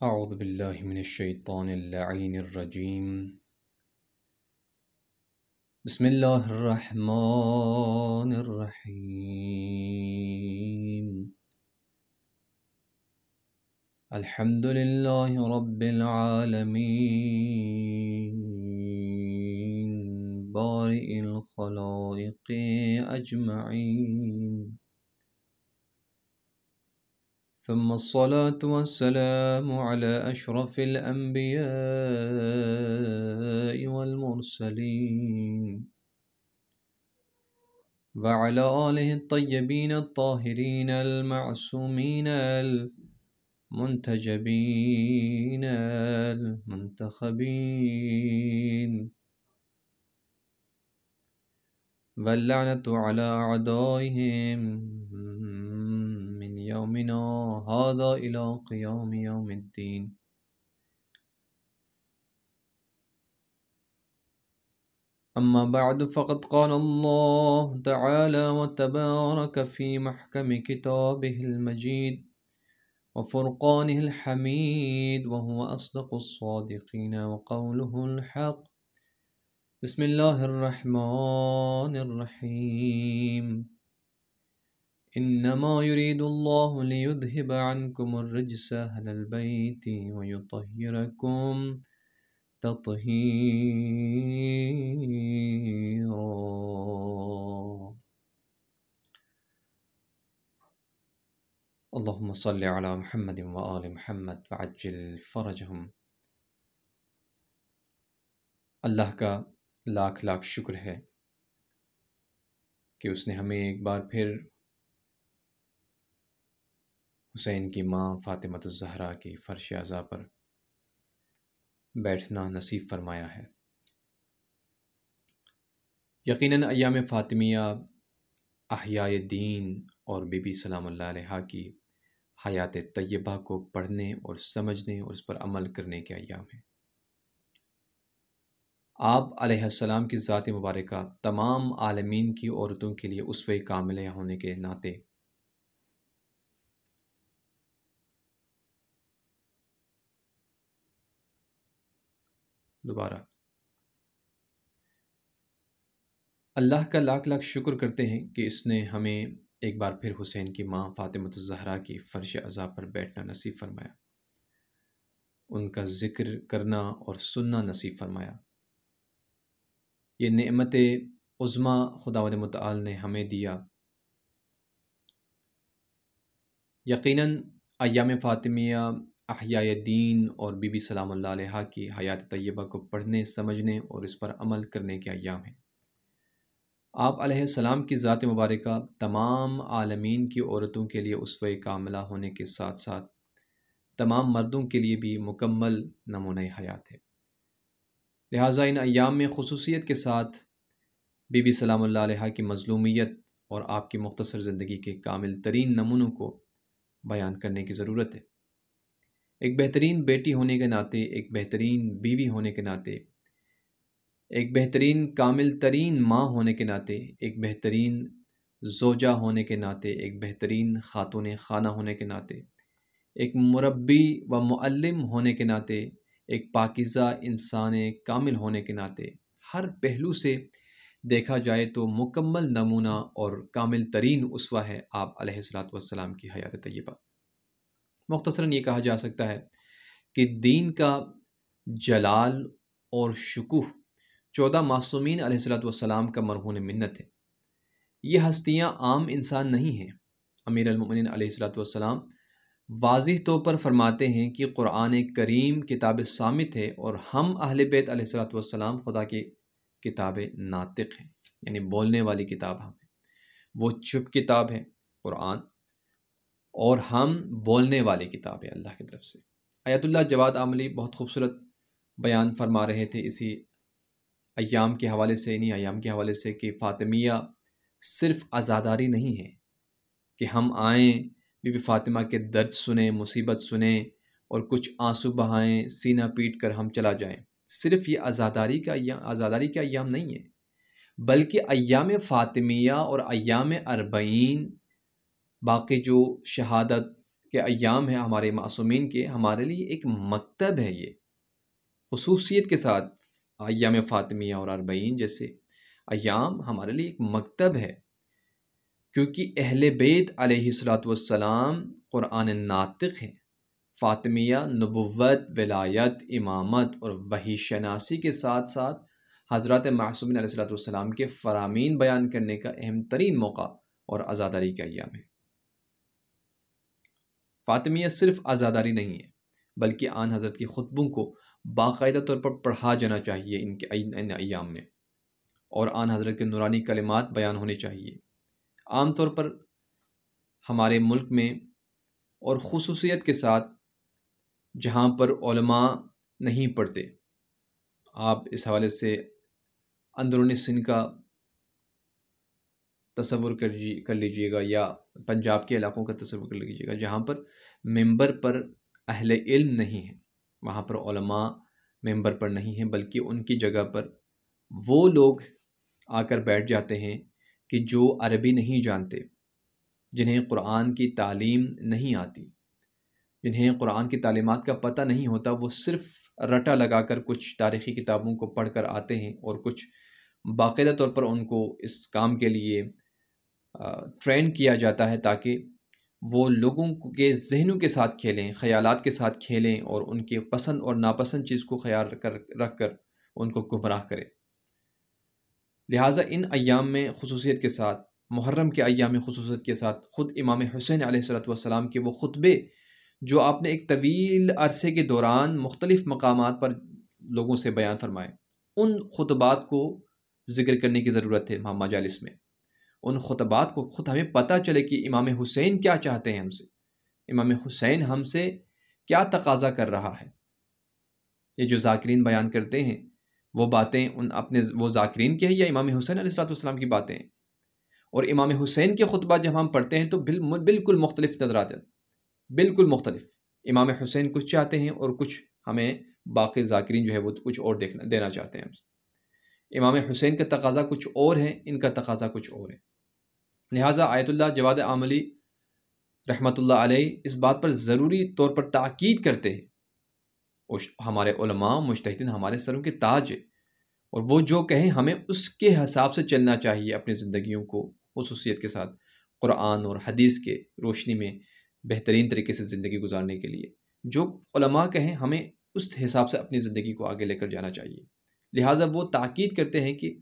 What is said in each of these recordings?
أعوذ بالله من الشيطان اللعين الرجيم. بسم الله الرحمن الرحيم. الحمد لله رب العالمين بارئ الخلائق أجمعين، ثم الصلاة والسلام على أشرف الأنبياء والمرسلين وعلى آله الطيبين الطاهرين المعصومين المنتجبين المنتخبين، واللعنة على أعدائهم من يومنا هذا إلى قيام يوم الدين. أما بعد، فقد قال الله تعالى وتبارك في محكم كتابه المجيد وفرقانه الحميد، وهو أصدق الصادقين وقوله الحق. بسم الله الرحمن الرحيم. إنما يريد الله ليذهب عنكم الرجس أهل البيت ويطهركم تطهيرا. اللهم صل على محمد وآل محمد وعجل فرجهم. اللہ کا لاکھ لاکھ شکر ہے کہ اس نے ہمیں ایک بار پھر حسین کی ماں فاطمۃ الزہرا کی فرش عزا پر بیٹھنا نصیب فرمایا ہے۔ یقیناً ایام فاطمیہ احیاء دین اور بی بی سلام اللہ علیہا کی حیات طیبہ کو پڑھنے اور سمجھنے اور اس پر عمل کرنے کے ایام ہیں۔ آپ علیہ السلام کی ذات مبارکہ تمام عالمین کی عورتوں کے لیے اسوہ کاملہ ہونے کے ناطے اللہ کا لاکھ لاکھ شکر کرتے ہیں کہ اس نے ہمیں ایک بار پھر حسین کی ماں فاطمۃ الزہرا کی فرش عزا پر بیٹھنا نصیب فرمایا، ان کا ذکر کرنا اور سننا نصیب فرمایا۔ یہ نعمت عظمیٰ خداوند متعال نے ہمیں دیا۔ یقیناً ایام فاطمیہ احیاء دین اور بی بی سلام اللہ علیہا کی حیات طیبہ کو پڑھنے، سمجھنے اور اس پر عمل کرنے کے ایام ہیں۔ آپ علیہ السلام کی ذات مبارکہ تمام عالمین کی عورتوں کے لیے اسوہ کاملہ ہونے کے ساتھ ساتھ تمام مردوں کے لیے بھی مکمل نمونہ حیات ہے۔ لہٰذا ان ایام میں خصوصیت کے ساتھ بی بی سلام اللہ علیہا کی مظلومیت اور آپ کی مختصر زندگی کے کامل ترین نمونوں کو بیان کرنے کی ضرورت ہے۔ ایک بہترین بیٹی ہونے کے ناطے، ایک بہترین بیوی ہونے کے ناطے، ایک بہترین کامل ترین ماں ہونے کے ناطے، ایک بہترین زوجہ ہونے کے ناطے، ایک بہترین خاتون خانہ ہونے کے ناطے، ایک مربی و معلم ہونے کے ناطے، ایک پاکیزہ انسان کامل ہونے کے ناطے، ہر پہلو سے دیکھا جائے تو مکمل نمونہ اور کامل ترین اسوہ ہے آپ علیہ السلام کی حیات طیبہ۔ مختصراً یہ کہا جا سکتا ہے کہ دین کا جلال اور شکوہ 14 معصومین علیہ السلام کا مرہون منت ہے۔ یہ ہستیاں عام انسان نہیں ہیں۔ امیر المؤمنین علیہ السلام واضح طور پر فرماتے ہیں کہ قرآن کریم کتاب صامت ہے اور ہم اہل بیت علیہ السلام خدا کی کتاب ناطق ہیں، یعنی بولنے والی کتاب ہم ہیں۔ وہ چپ کتاب ہے قرآن اور ہم بولنے والی کتاب ہے اللہ کی طرف سے۔ آیت اللہ جواد عاملی بہت خوبصورت بیان فرما رہے تھے اسی ایام کے حوالے سے، انہی ایام کے حوالے سے، کہ فاطمیہ صرف عزاداری نہیں ہے کہ ہم آئیں بی بی فاطمہ کے درد سنیں، مصیبت سنیں اور کچھ آنسو بہائیں، سینہ پیٹ کر ہم چلا جائیں۔ صرف یہ عزاداری کا ایام نہیں ہے، بلکہ ایام فاطمیہ اور ایام اربعین، باقی جو شہادت کے ایام ہیں ہمارے معصومین کے، ہمارے لیے ایک مکتب ہے، یہ خصوصیت کے ساتھ ایام فاطمیہ اور اربعین جیسے ایام ہمارے لیے ایک مکتب ہے، کیونکہ اہل بیت علیہ الصلوۃ والسلام قرآن ناطق ہیں۔ فاطمیہ نبوت، ولایت، امامت اور وحی شناسی کے ساتھ ساتھ حضرات معصومین علیہ الصلوۃ والسلام کے فرامین بیان کرنے کا اہم ترین موقع اور عزاداری کا ایام ہے۔ فاطمیہ صرف عزاداری نہیں ہے، بلکہ آن حضرت کی خطبوں کو باقاعدہ طور پر پڑھا جانا چاہیے ان ایام میں، اور آن حضرت کے نورانی کلمات بیان ہونے چاہیے۔ عام طور پر ہمارے ملک میں اور خصوصیت کے ساتھ جہاں پر علماء نہیں پڑھتے، آپ اس حوالے سے اندرون سندھ کا تصور کر لیجئے گا، یا پنجاب کے علاقوں کا تصور کر لیجئے گا، جہاں پر ممبر پر اہل علم نہیں ہیں، وہاں پر علماء ممبر پر نہیں ہیں، بلکہ ان کی جگہ پر وہ لوگ آ کر بیٹھ جاتے ہیں کہ جو عربی نہیں جانتے، جنہیں قرآن کی تعلیم نہیں آتی، جنہیں قرآن کی تعلیمات کا پتہ نہیں ہوتا، وہ صرف رٹا لگا کر کچھ تاریخی کتابوں کو پڑھ کر آتے ہیں، اور کچھ باقاعدہ طور پر ان کو اس کام کے لیے ٹرین کیا جاتا ہے تاکہ وہ لوگوں کے ذہنوں کے ساتھ کھیلیں، خیالات کے ساتھ کھیلیں، اور ان کی پسند اور ناپسند چیز کو خیال رکھ کر ان کو گمراہ کریں۔ لہٰذا ان ایام میں خصوصیت کے ساتھ، محرم کے ایام میں خصوصیت کے ساتھ، خود امام حسین علیہ السلام کے وہ خطبے جو آپ نے ایک طویل عرصے کے دوران مختلف مقامات پر لوگوں سے بیان فرمائے، ان خطبات کو ذکر کرنے کی ضرورت ہے مجالس میں۔ ان خطبات کو خود ہمیں پتہ چلے کہ امام حسین کیا چاہتے ہیں ہم سے، امام حسین ہم سے کیا تقاضا کر رہا ہے۔ یہ جو ذاکرین بیان کرتے ہیں وہ باتیں وہ ذاکرین کے ہیں یا امام حسین علیہ السلام کی باتیں ہیں؟ اور امام حسین کے خطبہ جب ہم پڑھتے ہیں تو بالکل مختلف نظر آتے ہیں، بالکل مختلف۔ امام حسین کچھ چاہتے ہیں اور کچھ ہمیں باقی ذاکرین جو ہے وہ کچھ اور دینا چاہتے ہیں ہم سے۔ امام حسین کا تقاضا کچھ اور ہے، ان کا تقاضا کچھ اور ہے۔ لہٰذا آیت اللہ جواد عاملی رحمۃ اللہ علیہ اس بات پر ضروری طور پر تاکید کرتے ہیں، اور ہمارے علماء مجتہدین ہمارے سروں کے تاج ہے، اور وہ جو کہیں ہمیں اس کے حساب سے چلنا چاہیے، اپنی زندگیوں کو خصوصیت کے ساتھ قرآن اور حدیث کے روشنی میں بہترین طریقے سے زندگی گزارنے کے لیے جو علماء کہیں ہمیں اس حساب سے اپنی زندگی کو آگے لے کر جانا چاہیے۔ لہٰذا وہ تاکید کرتے ہیں کہ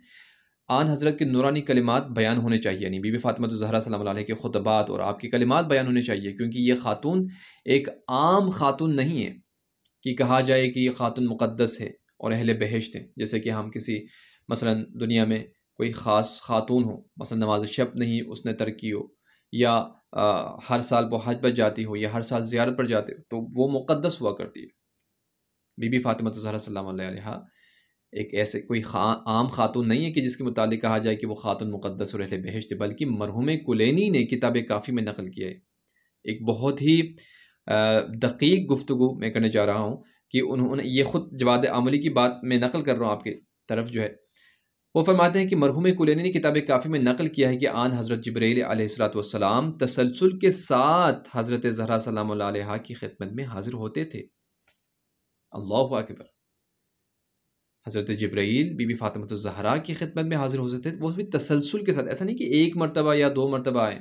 آن حضرت کے نورانی کلمات بیان ہونے چاہیے، یعنی بی بی فاطمہ الزہرا سلام اللہ علیہ کے خطبات اور آپ کی کلمات بیان ہونے چاہیے، کیونکہ یہ خاتون ایک عام خاتون نہیں ہے کہ کہا جائے کہ یہ خاتون مقدس ہے اور اہل بہشت ہے، جیسے کہ ہم کسی مثلا دنیا میں کوئی خاص خاتون ہو، مثلا نماز شب نہیں اس نے ترک کی ہو، یا ہر سال وہ حج پر جاتی ہو، یا ہر سال زیارت پر جاتے ہو، تو وہ مقدس ہوا کرتی ہے۔ بی بی فاطمہ الزہرا سلام اللہ علیہ ایک ایسے کوئی عام خاتون نہیں ہے کہ جس کے متعلق کہا جائے کہ وہ خاتون مقدس اور اہل بہشت ہے، بلکہ مرحوم کلینی نے کتاب کافی میں نقل کیا ہے۔ ایک بہت ہی دقیق گفتگو میں کرنے جا رہا ہوں کہ انہوں نے یہ خود جواد عاملی کی بات میں نقل کر رہا ہوں آپ کی طرف جو ہے، وہ فرماتے ہیں کہ مرحوم کلینی نے کتاب کافی میں نقل کیا ہے کہ آن حضرت جبرائیل علیہ السلام تسلسل کے ساتھ حضرت زہرا سلام اللہ علیہ کی خدمت میں حاضر ہوتے تھے۔ اللہ اکبر! حضرت جبرائیل بی بی فاطمہ الزہرا کی خدمت میں حاضر ہوتے تھے، وہ بھی تسلسل کے ساتھ، ایسا نہیں کہ ایک مرتبہ یا دو مرتبہ آئے۔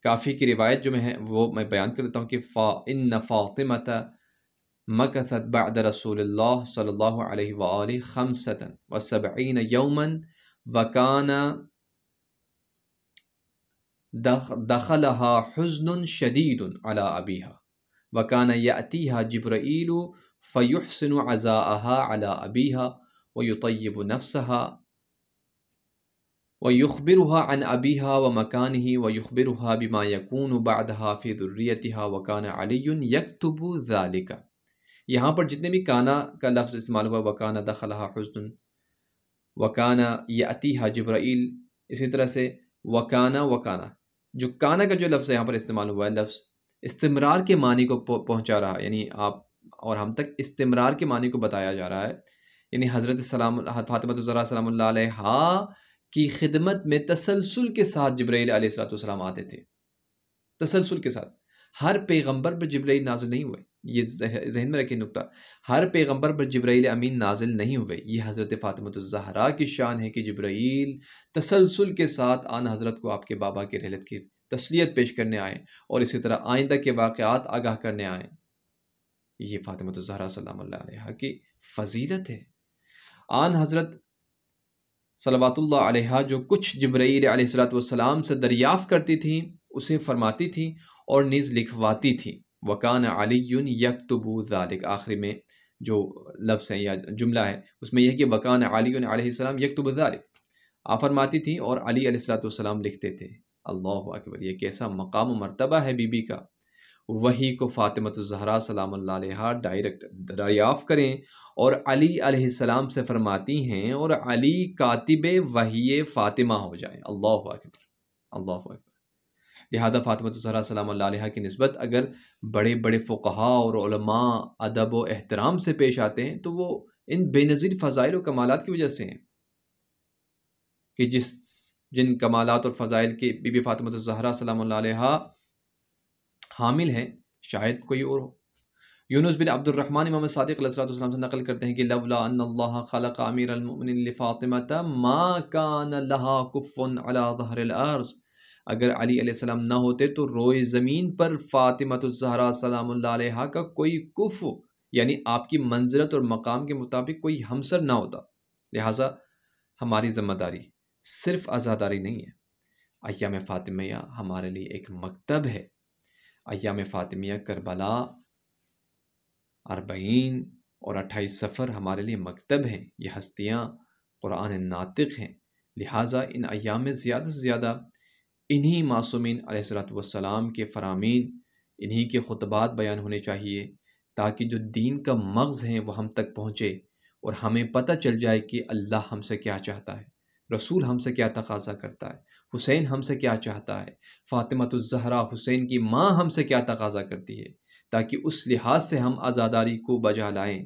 کافی کی روایت جو وہ میں بیان کر دیتا ہوں کہ فَإِنَّ فَاطِمَةَ مَكَثَتْ بَعْدَ رسول اللہ صلی اللہ علیہ وآلہ 75 يوما وَكَانَ دَخَلَهَا حُزْنٌ شَدِيدٌ عَلَى أَبِيهَا وَكَانَ يَأْتِيهَا جِبْرَائِيلُ فَيُحْسِنُ عَزَاءَهَا عَلَى أَبِيهَا وَيُطَيِّبُ نَفْسَهَا وَيُخْبِرُهَا عَنْ أَبِيهَا وَمَكَانِهِ وَيُخْبِرُهَا بِمَا يَكُونُ بَعْدَهَا فِي ذُرِّيَّتِهَا وَكَانَ عَلِيٌّ يَكْتُبُ ذَلِكَ۔ یہاں پر جتنے بھی کانا کا لفظ استعمال ہوا، وَكَانَ دَخَلَهَا حُزْنٌ، وَكَانَ يَأْتِيهَا جِبْرَائِيل، اسی طرح سے وَكَانَ جو کانا کا جو لفظ یہاں پر استعمال ہوا ہے، لفظ استمرار کے معنی کو پہنچا رہا ہے، یعنی آپ اور ہم تک استمرار کے معنی کو بتایا جا رہا ہے، یعنی حضرت فاطمہ الزہرا سلام اللہ علیہ کی خدمت میں تسلسل کے ساتھ جبرائیل علیہ السلام آتے تھے۔ تسلسل کے ساتھ. ہر پیغمبر پر جبرائیل نازل نہیں ہوئے، یہ ذہن میں رکھیں نقطہ. ہر پیغمبر پر جبرائیل امین نازل نہیں ہوئے. یہ حضرت فاطمہ الزہرا کی شان ہے کہ جبرائیل تسلسل کے ساتھ آن حضرت کو آپ کے بابا کی رحلت کی تسلیت پیش کرنے آئے اور اسی طرح آئندہ کے واقعات آگاہ کرنے آئے. یہ فاطمہ الزہرا سلام اللہ علیہا کی فضیلت ہے. آن حضرت صلوات اللہ علیہا جو کچھ جبرائیل علیہ السلام سے دریافت کرتی تھیں اسے فرماتی تھیں اور نیز لکھواتی تھیں. وکان علی یکتب ذالک، آخری میں جو لفظ ہے یا جملہ ہے اس میں یہ کہ وکان علی علیہ السلام یکتب ذالک، آپ فرماتی تھیں اور علی علیہ السلام لکھتے تھے. اللہ اکبر، یہ کیسا مقام و مرتبہ ہے بی بی کا. وہی کو فاطمہ الزہرا سلام اللہ علیہا ڈائریکٹ دریافت کریں اور علی علیہ السلام سے فرماتی ہیں اور علی کاتب وحی فاطمہ ہو جائیں. اللہ اکبر، اللہ اکبر. لہذا فاطمہ الزہرا سلام اللہ علیہا کی نسبت اگر بڑے بڑے فقہا اور علماء ادب و احترام سے پیش آتے ہیں تو وہ ان بے نظیر فضائل و کمالات کی وجہ سے ہیں کہ جن کمالات اور فضائل کے بی بی فاطمہ الزہرا سلام اللہ علیہا حامل ہیں شاید کوئی اور ہو. یونس بن عبد الرحمن امام صادق علیہ السلام سے نقل کرتے ہیں کہ لولا ان اللہ خلق امیر المؤمنین لفاطمہ ما کان لها کف علی ظہر الارض، اگر علی علیہ السلام نہ ہوتے تو روئے زمین پر فاطمہ الزہرا سلام اللہ علیہا کا کوئی کف یعنی آپ کی منزلت اور مقام کے مطابق کوئی ہمسر نہ ہوتا. لہٰذا ہماری ذمہ داری صرف عزاداری نہیں ہے. ایام فاطمیہ ہمارے لیے ایک مکتب ہے. ایام فاطمیہ، کربلا، 40 اور 28 صفر ہمارے لیے مکتب ہیں. یہ ہستیاں قرآن ناطق ہیں. لہٰذا ان ایام میں زیادہ سے زیادہ انہی معصومین علیہ السلام کے فرامین، انہی کے خطبات بیان ہونے چاہیے تاکہ جو دین کا مغز ہیں وہ ہم تک پہنچے اور ہمیں پتہ چل جائے کہ اللہ ہم سے کیا چاہتا ہے، رسول ہم سے کیا تقاضا کرتا ہے، حسین ہم سے کیا چاہتا ہے، فاطمہ الزہرا حسین کی ماں ہم سے کیا تقاضا کرتی ہے، تاکہ اس لحاظ سے ہم عزاداری کو بجا لائیں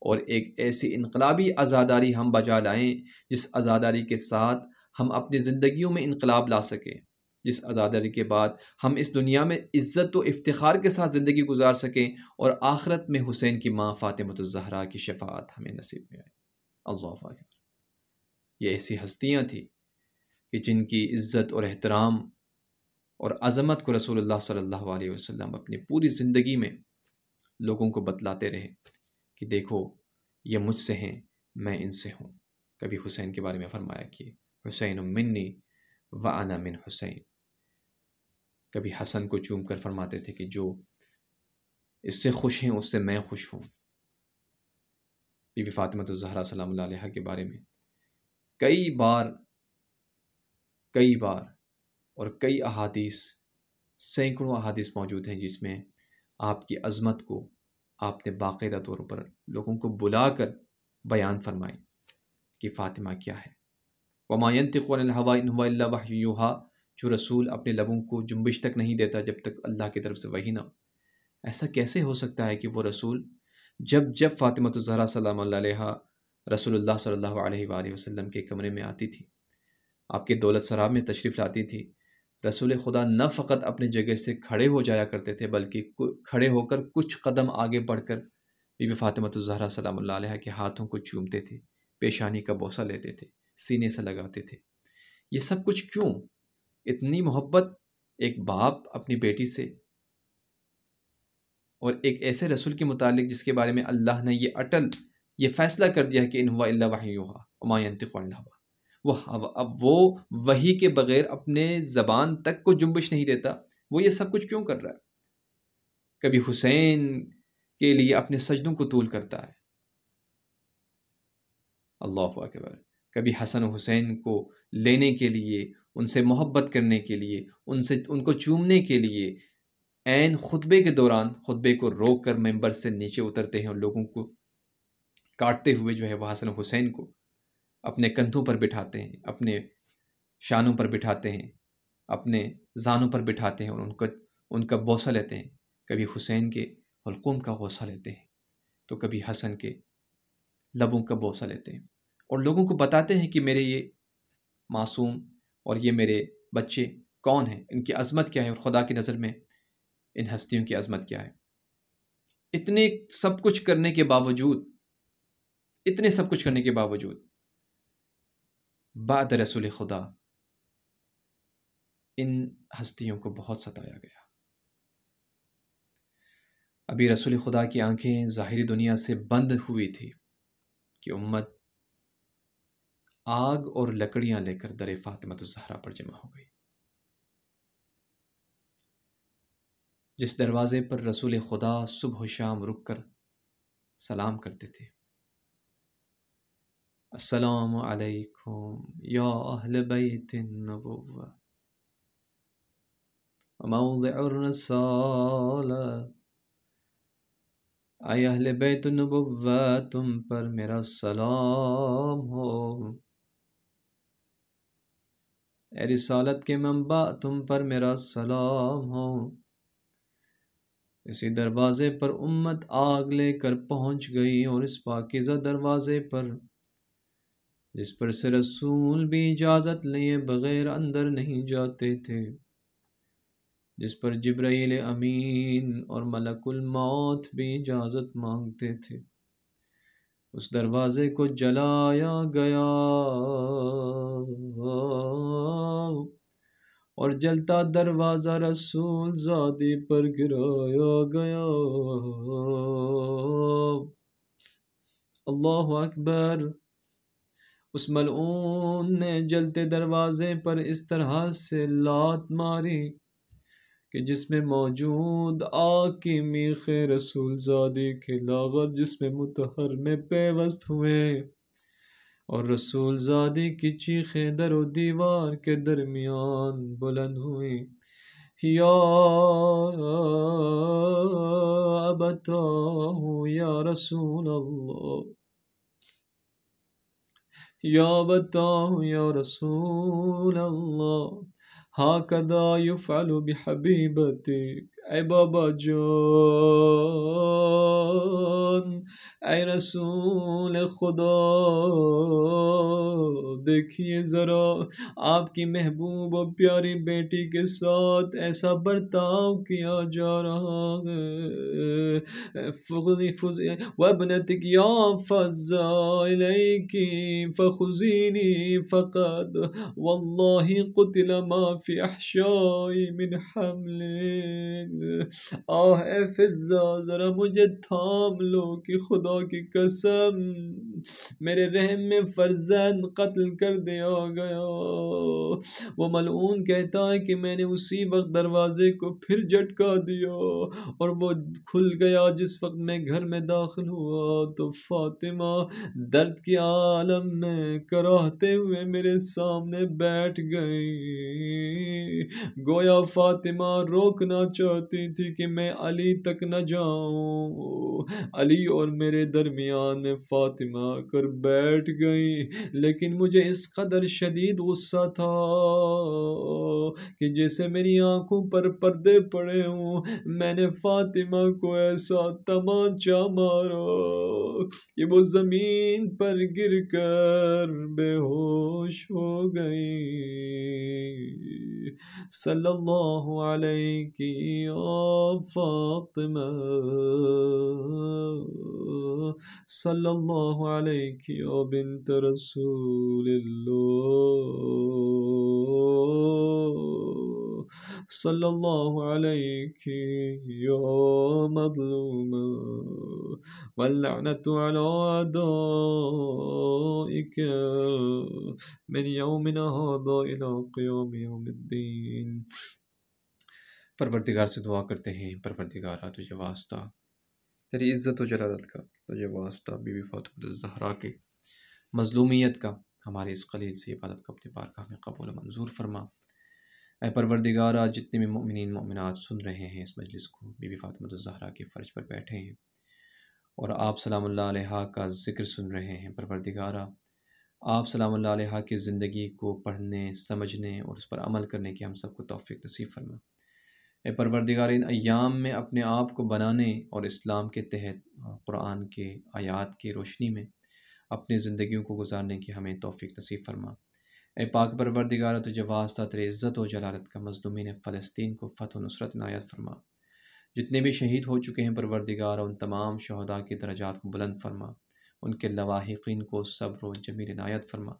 اور ایک ایسی انقلابی عزاداری ہم بجا لائیں جس عزاداری کے ساتھ ہم اپنی زندگیوں میں انقلاب لا سکیں، جس عزاداری کے بعد ہم اس دنیا میں عزت و افتخار کے ساتھ زندگی گزار سکیں اور آخرت میں حسین کی ماں فاطمہ الزہرا کی شفاعت ہمیں نصیب میں آئے. اللہ اکبر. یہ ایسی ہستیاں تھیں کہ جن کی عزت اور احترام اور عظمت کو رسول اللہ صلی اللہ علیہ وسلم اپنی پوری زندگی میں لوگوں کو بتلاتے رہے کہ دیکھو یہ مجھ سے ہیں، میں ان سے ہوں. کبھی حسین کے بارے میں فرمایا کہ حسین منی وانا من حسین. کبھی حسن کو چوم کر فرماتے تھے کہ جو اس سے خوش ہیں اس سے میں خوش ہوں. بی بی فاطمہ الزہرا سلام اللہ علیہا کے بارے میں کئی بار اور کئی احادیث، سینکڑوں احادیث موجود ہیں جس میں آپ کی عظمت کو آپ نے باقاعدہ طور پر لوگوں کو بلا کر بیان فرمائی کہ فاطمہ کیا ہے. وما ينطق عن الهوى ان هو الا وحی یوحی، جو رسول اپنے لبوں کو جنبش تک نہیں دیتا جب تک اللہ کی طرف سے وحی نہ ہو. ایسا کیسے ہو سکتا ہے کہ وہ رسول جب فاطمہ الزہرا سلام اللہ علیہا رسول اللہ صلی اللہ علیہ وآلہ وسلم کے کمرے میں آتی تھی، آپ کے دولت سراب میں تشریف لاتی تھی، رسول خدا نہ فقط اپنے جگہ سے کھڑے ہو جایا کرتے تھے بلکہ کھڑے ہو کر کچھ قدم آگے بڑھ کر بی بی فاطمہ الزہرا سلام اللہ علیہا کے ہاتھوں کو چومتے تھے، پیشانی کا بوسہ لیتے تھے، سینے سے لگاتے تھے. یہ سب کچھ کیوں؟ اتنی محبت ایک باپ اپنی بیٹی سے اور ایک ایسے رسول کے متعلق جس کے بارے میں اللہ نے یہ فیصلہ کر دیا کہ ان ہوا الا وحی یوحی وما ينطق عن الهوى. اب وہ وحی کے بغیر اپنے زبان تک کو جنبش نہیں دیتا، وہ یہ سب کچھ کیوں کر رہا ہے؟ کبھی حسین کے لیے اپنے سجدوں کو طول کرتا ہے. اللہ اکبر. کبھی حسن و حسین کو لینے کے لیے، ان سے محبت کرنے کے لیے، ان کو چومنے کے لیے عین خطبے کے دوران خطبے کو روک کر ممبر سے نیچے اترتے ہیں اور لوگوں کو کاٹتے ہوئے جو ہے وہ حسن و حسین کو اپنے کندھوں پر بٹھاتے ہیں، اپنے شانوں پر بٹھاتے ہیں، اپنے زانوں پر بٹھاتے ہیں اور ان کا بوسہ لیتے ہیں. کبھی حسین کے حلقوم کا بوسہ لیتے ہیں تو کبھی حسن کے لبوں کا بوسہ لیتے ہیں اور لوگوں کو بتاتے ہیں کہ میرے یہ معصوم اور یہ میرے بچے کون ہیں، ان کی عظمت کیا ہے، اور خدا کی نظر میں ان ہستیوں کی عظمت کیا ہے۔ اتنے سب کچھ کرنے کے باوجود، اتنے سب کچھ کرنے کے باوجود بعد رسول خدا ان ہستیوں کو بہت ستایا گیا۔ ابھی رسول خدا کی آنکھیں ظاہری دنیا سے بند ہوئی تھی کہ امت آگ اور لکڑیاں لے کر در فاطمہ الزہرا پر جمع ہو گئی، جس دروازے پر رسول خدا صبح و شام رک کر سلام کرتے تھے، السلام علیکم یا اہل بیت النبوہ وموضع الرسالہ، اے اہل بیت النبوہ تم پر میرا سلام ہو، اے رسالت کے منبع تم پر میرا سلام ہو۔ اسی دروازے پر امت آگ لے کر پہنچ گئی، اور اس پاکیزہ دروازے پر جس پر سے رسول بھی اجازت لیے بغیر اندر نہیں جاتے تھے، جس پر جبرائیل امین اور ملک الموت بھی اجازت مانگتے تھے، اس دروازے کو جلایا گیا اور جلتا دروازہ رسول زادی پر گرایا گیا۔ اللہ اکبر۔ اس ملعون نے جلتے دروازے پر اس طرح سے لات ماری کہ جس میں موجود آگ کی میخ رسول زادی کے لاغر جسم مطہر میں پیوست ہوئے، اور رسول زادی کی چیخیں در و دیوار کے درمیان بلند ہوئیں، یا ابتاه یا رسول اللہ، یا ابتاه یا رسول اللہ، ہاکذا یفعل بحبیبتک، اے بابا جان، اے رسول خدا، دیکھیے ذرا آپ کی محبوب و پیاری بیٹی کے ساتھ ایسا برتاؤ کیا جا رہا ہے، وابنتک یا فزا الیکی فخذینی فقد واللہ قتل ما فی احشائی من حمل، آہ اے فضا ذرا مجھے تھام لو کہ خدا کی قسم میرے رحم میں فرزند قتل کر دیا گیا۔ وہ ملعون کہتا ہے کہ میں نے اسی وقت دروازے کو پھر جھٹکا دیا اور وہ کھل گیا۔ جس وقت میں گھر میں داخل ہوا تو فاطمہ درد کے عالم میں کراہتے ہوئے میرے سامنے بیٹھ گئی، گویا فاطمہ روکنا چاہتی تھی کہ میں علی تک نہ جاؤں۔ علی اور میرے درمیان میں فاطمہ آ کر بیٹھ گئی، لیکن مجھے اس قدر شدید غصہ تھا کہ جیسے میری آنکھوں پر پردے پڑے ہوں۔ میں نے فاطمہ کو ایسا تمانچہ مارا کہ وہ زمین پر گر کر بے ہوش ہو گئی۔ صلی اللہ علیہ یا فاطمہ، صلی اللہ علیہ یا بنت رسول اللہ، صلی اللہ علیہ یا مظلومہ، واللعنۃ علی اعدائک من یومنا ھذا الی قیام یوم الدین۔ پروردگار سے دعا کرتے ہیں، پروردگارہ تجھے واسطہ تیری عزت و جلالت کا، تجھے واسطہ بی بی فاطمہ الزہرا کے مظلومیت کا، ہماری اس قلیل سی عبادت کو اپنے بارگاہ میں قبول و منظور فرما۔ اے پروردگارہ، جتنے بھی مؤمنین مؤمنات سن رہے ہیں اس مجلس کو، بی بی فاطمہ الزہرا کے فرش پر بیٹھے ہیں اور آپ سلام اللہ علیہ کا ذکر سن رہے ہیں، پروردگارہ آپ سلام اللہ علیہ کی زندگی کو پڑھنے، سمجھنے اور اس پر عمل کرنے کی ہم سب کو توفیق نصیب فرما۔ اے پروردگار، ان ایام میں اپنے آپ کو بنانے اور اسلام کے تحت قرآن کے آیات کی روشنی میں اپنی زندگیوں کو گزارنے کی ہمیں توفیق نصیب فرما۔ اے پاک پروردگار تجھے واسطہ تیرے عزت و جلالت کا، مظلومین فلسطین کو فتح و نصرت عنایت فرما، جتنے بھی شہید ہو چکے ہیں پروردگار ان تمام شہداء کی درجات کو بلند فرما، ان کے لواحقین کو صبر و جمیل عنایت فرما،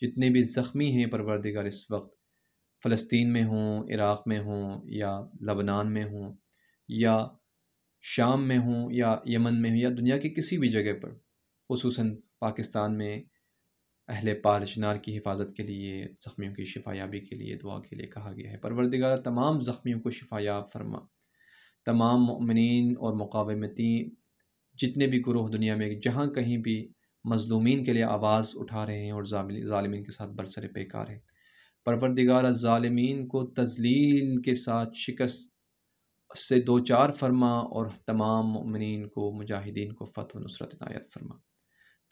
جتنے بھی زخمی ہیں پروردگار اس وقت فلسطین میں ہوں، عراق میں ہوں، یا لبنان میں ہوں، یا شام میں ہوں، یا یمن میں ہوں، یا دنیا کی کسی بھی جگہ پر، خصوصاً پاکستان میں اہل پارچنار کی حفاظت کے لیے، زخمیوں کی شفا یابی کے لیے دعا کے لیے کہا گیا ہے۔ پروردگار تمام زخمیوں کو شفا یاب فرما، تمام مؤمنین اور مقاومتی جتنے بھی گروہ دنیا میں جہاں کہیں بھی مظلومین کے لیے آواز اٹھا رہے ہیں اور ظالمین کے ساتھ برسر پیکار ہیں، پروردگار ظالمین کو تذلیل کے ساتھ شکست سے دوچار فرما، اور تمام مؤمنین کو، مجاہدین کو فتح و نصرت عنایت فرما،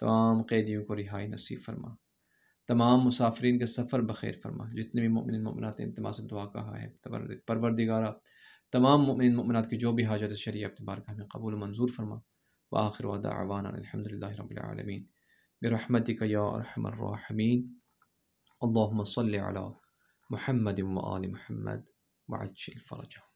تمام قیدیوں کو رہائی نصیب فرما، تمام مسافرین کے سفر بخیر فرما، جتنے بھی مؤمنین مؤمنات نے التماس دعا کہا ہے پروردگارہ تمام مؤمنین مؤمنات کی جو بھی حاجت شرعیہ اپنی بارگاہ میں قبول و منظور فرما، وآخر دعوانا الحمدللہ رب العالمین برحمتک یا ارحم الراحمین، اللہم صلی علی محمد وآل محمد وعجل فرجہ۔